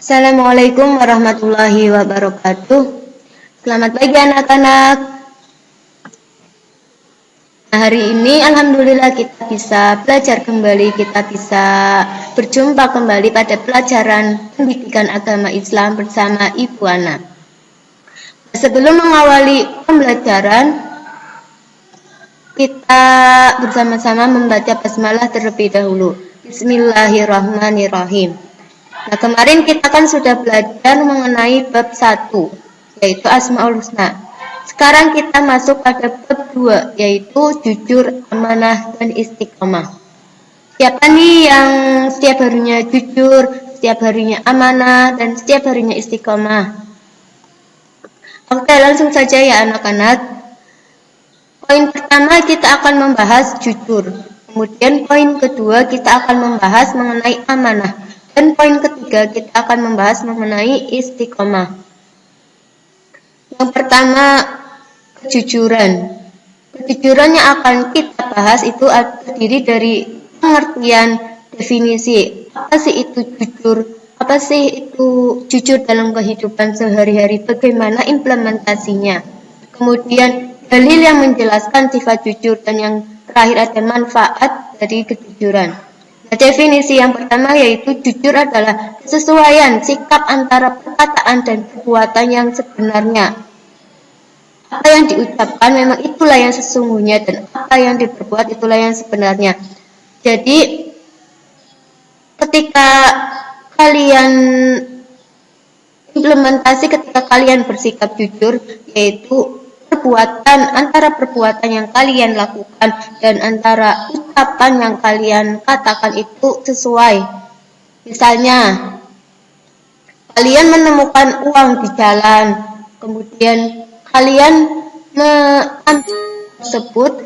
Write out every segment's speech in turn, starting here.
Assalamualaikum warahmatullahi wabarakatuh. Selamat pagi anak-anak. Nah, hari ini alhamdulillah kita bisa belajar kembali, kita bisa berjumpa kembali pada pelajaran pendidikan agama Islam bersama Ibu Ana. Sebelum mengawali pembelajaran, kita bersama-sama membaca basmalah terlebih dahulu. Bismillahirrahmanirrahim. Nah, kemarin kita kan sudah belajar mengenai bab 1, yaitu Asmaul Husna. Sekarang kita masuk pada bab 2, yaitu jujur, amanah, dan istiqomah. Siapa nih yang setiap harinya jujur, setiap harinya amanah, dan setiap harinya istiqomah? Oke, langsung saja ya anak-anak. Poin pertama kita akan membahas jujur. Kemudian poin kedua kita akan membahas mengenai amanah. Dan poin ketiga kita akan membahas mengenai istiqomah. Yang pertama, kejujuran. Kejujuran yang akan kita bahas itu terdiri dari pengertian definisi. Apa sih itu jujur? Apa sih itu jujur dalam kehidupan sehari-hari? Bagaimana implementasinya? Kemudian dalil yang menjelaskan sifat jujur, dan yang terakhir ada manfaat dari kejujuran. Nah, definisi yang pertama yaitu jujur adalah kesesuaian sikap antara perkataan dan perbuatan yang sebenarnya. Apa yang diucapkan memang itulah yang sesungguhnya, dan apa yang diperbuat itulah yang sebenarnya. Jadi ketika kalian implementasi, ketika kalian bersikap jujur, yaitu antara perbuatan yang kalian lakukan dan antara ucapan yang kalian katakan itu sesuai. Misalnya, kalian menemukan uang di jalan, kemudian kalian mengambil tersebut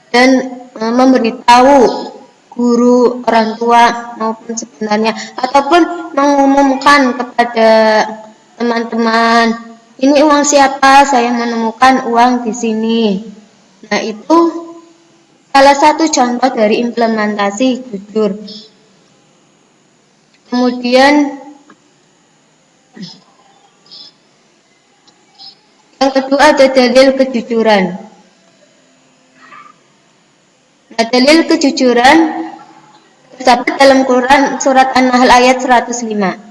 dan memberitahu guru, orang tua maupun sebenarnya, ataupun mengumumkan kepada teman-teman, ini uang siapa? Saya menemukan uang di sini. Nah, itu salah satu contoh dari implementasi jujur. Kemudian yang kedua ada dalil kejujuran. Nah, dalil kejujuran terdapat dalam Quran surat An-Nahl ayat 105.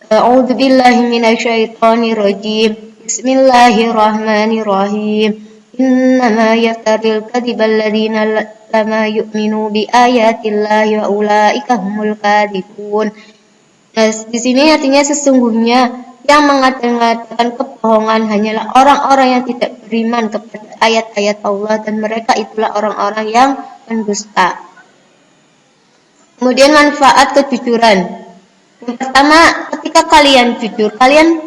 A'udzu billahi minasyaitonir rajim. Bismillahirrahmanirrahim. Innama yaftaril kadzibal ladzina lama yu'minu bi ayatillahi wa ulaika humul kadzibun. Nah, di sini artinya sesungguhnya yang mengatakan kebohongan hanyalah orang-orang yang tidak beriman kepada ayat-ayat Allah, dan mereka itulah orang-orang yang pendusta. Kemudian manfaat kejujuran. Yang pertama, ketika kalian jujur, kalian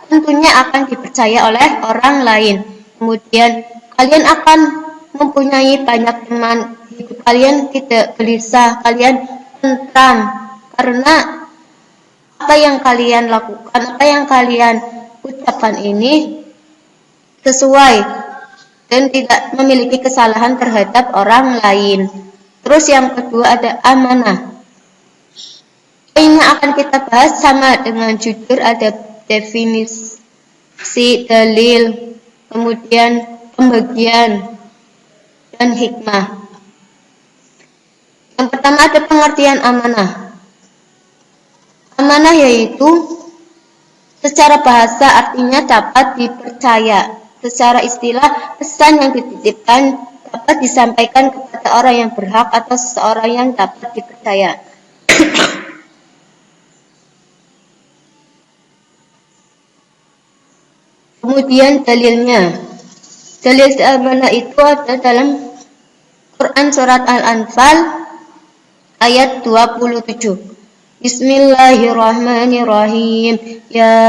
tentunya akan dipercaya oleh orang lain. Kemudian kalian akan mempunyai banyak teman, hidup kalian tidak gelisah, kalian tentram, karena apa yang kalian lakukan, apa yang kalian ucapkan ini sesuai dan tidak memiliki kesalahan terhadap orang lain. Terus yang kedua ada amanah. Poin yang akan kita bahas sama dengan jujur, ada definisi, dalil, kemudian pembagian, dan hikmah. Yang pertama ada pengertian amanah. Amanah yaitu secara bahasa artinya dapat dipercaya. Secara istilah, pesan yang dititipkan dapat disampaikan kepada orang yang berhak atau seseorang yang dapat dipercaya. Kemudian dalilnya. Dalil amanah itu ada dalam Quran surat Al-Anfal ayat 27. Bismillahirrahmanirrahim. Ya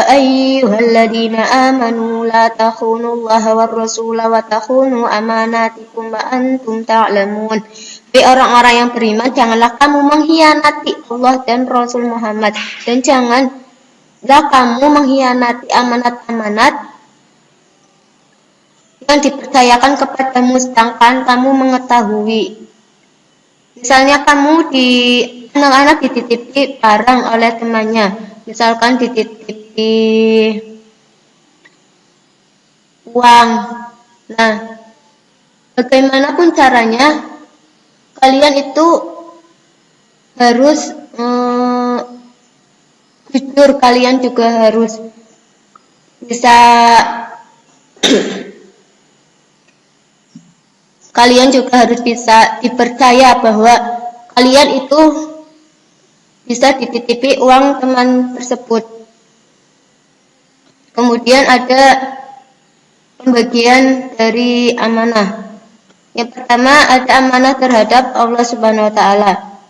ayyuhalladzina amanu la takhunullaha war rasula wa takhunu amanatikum wa antum ta'lamun. Hai orang-orang yang beriman, janganlah kamu mengkhianati Allah dan Rasul Muhammad, dan janganlah kamu mengkhianati amanat-amanat yang dipercayakan kepadamu sedangkan kamu mengetahui. Misalnya kamu anak-anak dititipi barang oleh temannya, misalkan dititipi uang. Nah, bagaimanapun caranya, kalian itu harus jujur, kalian juga harus bisa kalian juga harus bisa dipercaya bahwa kalian itu bisa dititipi uang teman tersebut. Kemudian ada pembagian dari amanah. Yang pertama ada amanah terhadap Allah Subhanahu wa taala.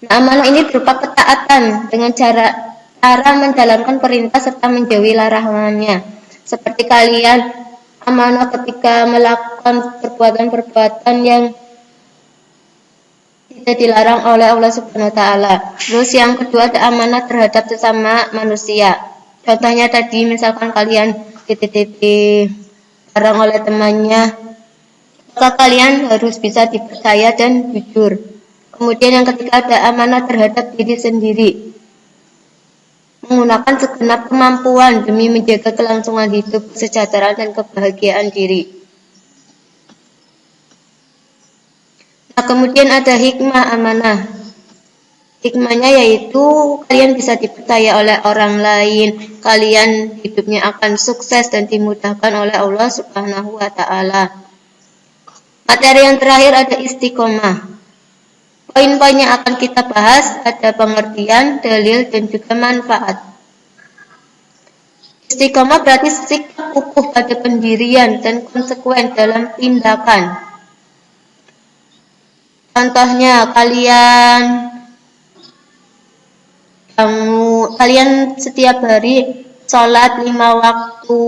Nah, amanah ini berupa ketaatan dengan cara menjalankan perintah serta menjauhi larangannya. Seperti kalian amanah ketika melakukan perbuatan-perbuatan yang tidak dilarang oleh Allah Subhanahu wa taala. Terus yang kedua ada amanah terhadap sesama manusia. Contohnya tadi misalkan kalian dititipi barang oleh temannya, maka kalian harus bisa dipercaya dan jujur. Kemudian yang ketiga ada amanah terhadap diri sendiri. Menggunakan segenap kemampuan demi menjaga kelangsungan hidup, kesejahteraan dan kebahagiaan diri. Nah, kemudian ada hikmah amanah. Hikmahnya yaitu kalian bisa dipercaya oleh orang lain, kalian hidupnya akan sukses dan dimudahkan oleh Allah Subhanahu wa taala. Materi yang terakhir ada istiqomah. Poin-poin yang akan kita bahas ada pengertian, dalil, dan juga manfaat. Istiqomah berarti sikap kukuh pada pendirian dan konsekuen dalam tindakan. Contohnya kalian setiap hari sholat 5 waktu,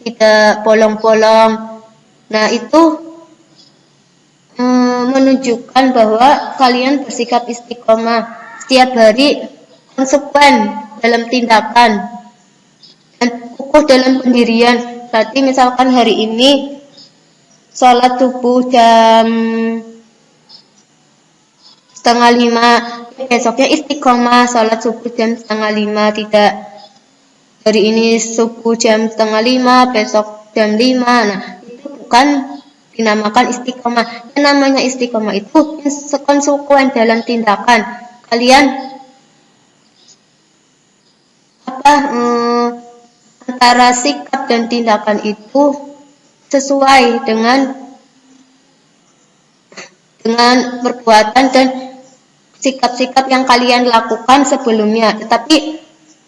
tidak bolong-bolong. Nah, itu menunjukkan bahwa kalian bersikap istiqomah, setiap hari konsekuen dalam tindakan dan kukuh dalam pendirian. Berarti misalkan hari ini sholat subuh jam 4:30, besoknya istiqomah sholat subuh jam 4:30, tidak hari ini subuh jam 4:30, besok jam 5. Nah, itu bukan dinamakan istiqomah. Yang namanya istiqomah itu konsekuen dalam tindakan. Kalian antara sikap dan tindakan itu sesuai dengan perbuatan dan sikap-sikap yang kalian lakukan sebelumnya. Tetapi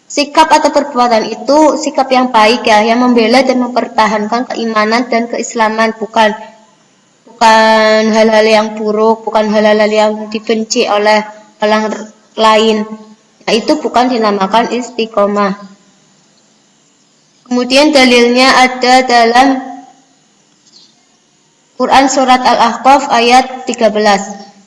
sikap atau perbuatan itu sikap yang baik ya, yang membela dan mempertahankan keimanan dan keislaman, bukan hal-hal yang buruk, bukan hal-hal yang dibenci oleh orang lain. Nah, itu bukan dinamakan istiqomah. Kemudian dalilnya ada dalam Quran surat Al-Ahqaf ayat 13.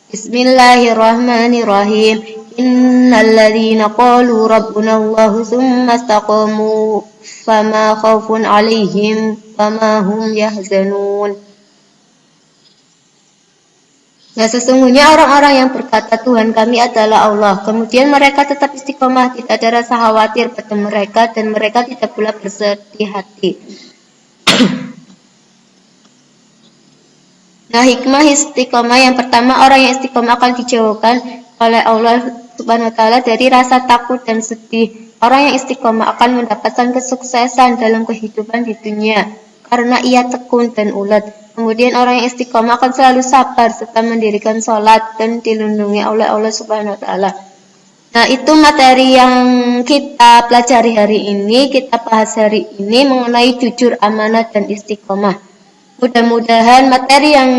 Bismillahirrahmanirrahim. Innal ladzina qalu rabbuna Allahu tsumma istaqamu fama khaufun 'alaihim wama hum yahzanun. Nah, sesungguhnya orang-orang yang berkata Tuhan kami adalah Allah, kemudian mereka tetap istiqomah, tidak ada rasa khawatir pada mereka dan mereka tidak pula bersedih hati. Nah, hikmah istiqomah yang pertama, orang yang istiqomah akan dijauhkan oleh Allah Subhanahu wa taala dari rasa takut dan sedih. Orang yang istiqomah akan mendapatkan kesuksesan dalam kehidupan di dunia karena ia tekun dan ulet. Kemudian orang yang istiqomah akan selalu sabar serta mendirikan sholat dan dilindungi oleh Allah Subhanahu wa taala. Nah, itu materi yang kita pelajari hari ini, kita bahas hari ini mengenai jujur, amanah, dan istiqomah. Mudah-mudahan materi yang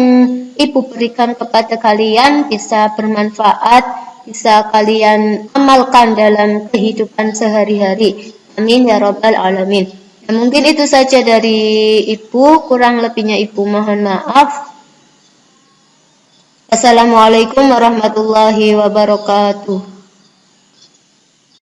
Ibu berikan kepada kalian bisa bermanfaat, bisa kalian amalkan dalam kehidupan sehari-hari. Amin ya rabbal alamin. Nah, mungkin itu saja dari Ibu, kurang lebihnya Ibu mohon maaf. Assalamualaikum warahmatullahi wabarakatuh.